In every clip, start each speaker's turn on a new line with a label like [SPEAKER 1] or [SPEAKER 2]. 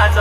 [SPEAKER 1] माझ्या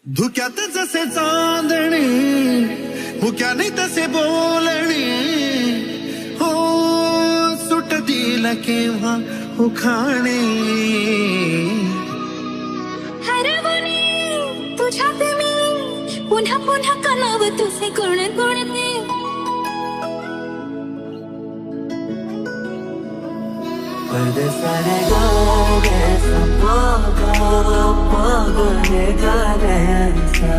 [SPEAKER 1] धुक्यात जसे चांदणे मुक्याने तसे बोलणे हो सुटतील केव्हा उखाणे
[SPEAKER 2] हरवणे तुझ्यात मी पुन्हा पुन्हा कलाव तुझे गुण गुणते
[SPEAKER 3] सारे गाणे पगले गाण्यांचा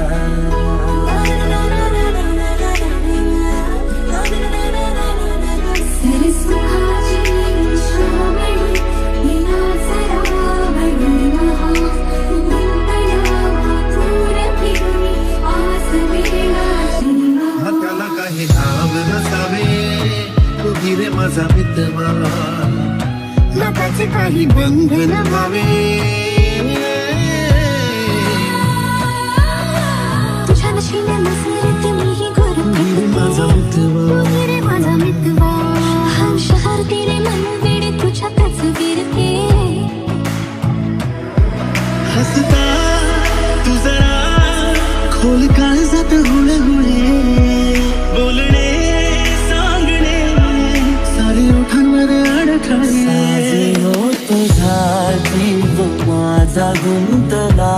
[SPEAKER 1] त्याला काही नाव नसावे तू गिरे माझा मित्र नाताचे काही बंधन व्हावे
[SPEAKER 2] तुझ्या नशिला नसरते मीही घोर
[SPEAKER 1] माझा मित्र
[SPEAKER 2] रे माझा मितवा हम शहर तेरे मन वेडे तुझ्या तस्वीरते
[SPEAKER 1] हसता तू जरा खोल काळजात हुळे हुळे बोलणे सांगणे सारे ओठांमध्ये अडखळे
[SPEAKER 3] तुझा जीव माझा गुंतला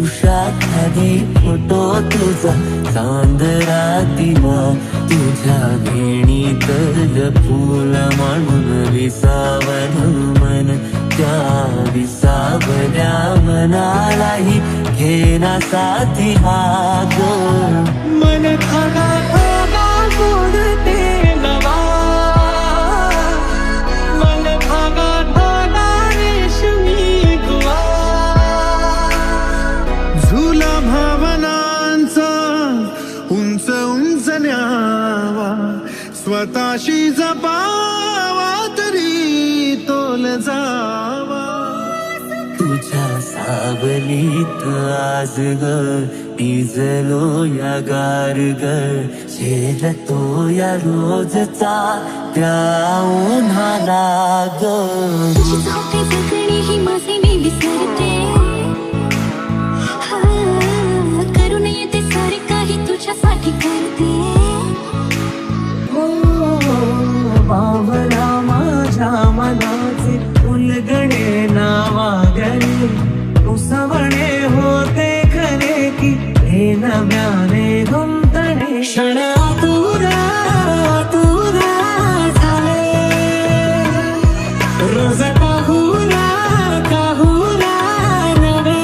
[SPEAKER 3] उषात आधी फोटो तुझा चांदरातीला तुझ्या वेणीतल फूल म्हणून विसावन मन त्या विसावल्या मनालाही घेना साथी हात
[SPEAKER 1] मन खाना खाना गोडते नवा मन खाना खाना रेशमी गुवा झुला भावनांचा उंच उंच न्यावा स्वतःशी जपावा तरी तोल जावा
[SPEAKER 3] तुझ्या सावलीत आज ग टिजलो या गार ग झेलतो या रोजचा त्या उन्हाला ग
[SPEAKER 2] तुझी धावते जगणे ही माझे मी विसरते करून येते सारे काही तुझ्यासाठी करते
[SPEAKER 3] भावना माझ्या मनाचे उलगडे नावागणे उसवणे होते खरे की हे नव्याने गुंतणे क्षण तुरा तुरा झाले रोज काहुरा काहुरा नवे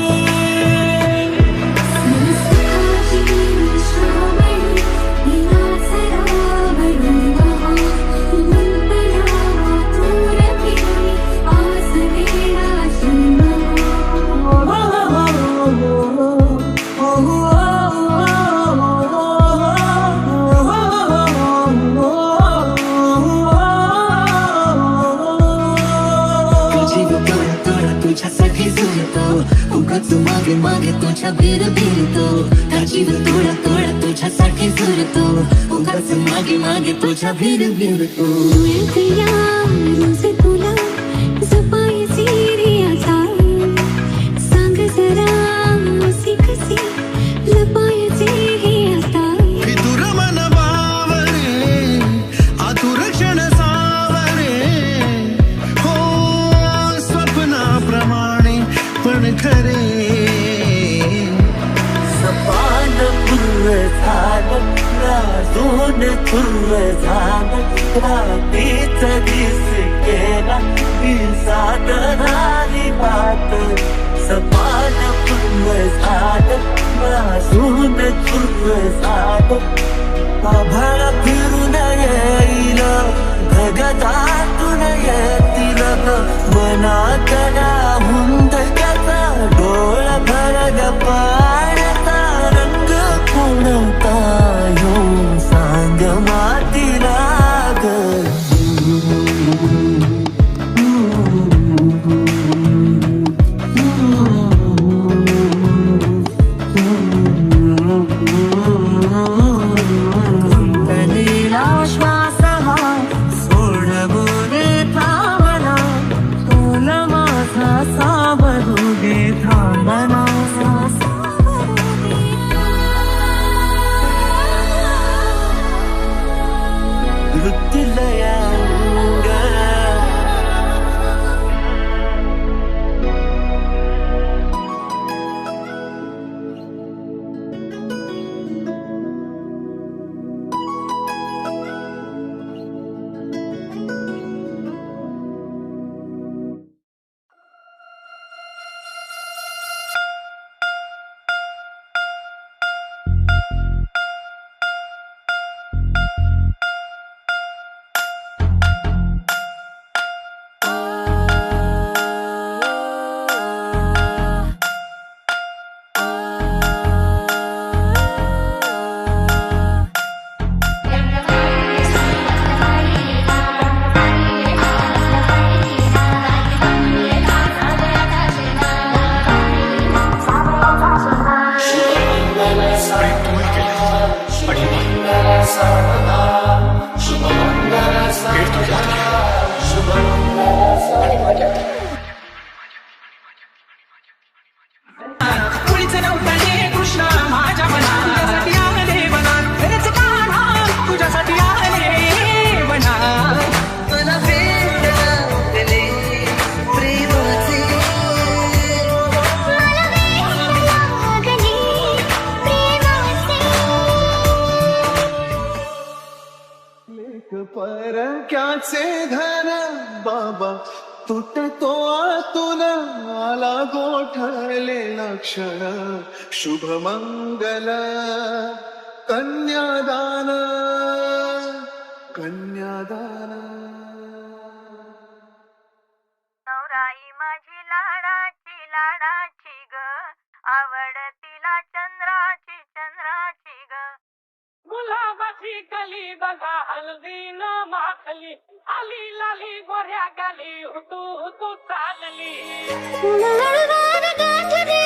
[SPEAKER 2] तुझ्यासाठी झुलतो उगाच मागे मागे तुझ्या बीर बिरतो का जीव तोडा तोडा तुझ्यासाठी झुलतो उगाच मागे मागे तुझ्या बीर बिरतो तुझे तुला जपायची रे आता सांग जरा कशी कशी लपायची हे आता
[SPEAKER 1] फितुर मन बावरे आतुर क्षण सावरे हो स्वप्नाप्रमाणे पण खरे
[SPEAKER 3] सपान पूर्व झालं राजून पूर्व झालं रात्रीच दिस केला साधनारी बात सपान पूर्व झालं राजून पूर्व झालं आभाळ फिरून येईल ढगातून येतील मनातला हुंदक्याचा डोळ भरग पाण्याचा रंग कोणता येऊ सांग मातीला श्वास हा सोड बोले थांबला तुला माझा सा
[SPEAKER 1] तुटतो आतून आला गोठलेला क्षण शुभमंगल कन्यादान कन्यादान.
[SPEAKER 4] नवराई माझी लाडाची ग, आवड तिला चंद्राची ग.
[SPEAKER 5] गुलाबाची कली बघा हलदी न माखली, आली लाली गोऱ्या गाली हुतू हुतू चालली.
[SPEAKER 2] नळवार गाठली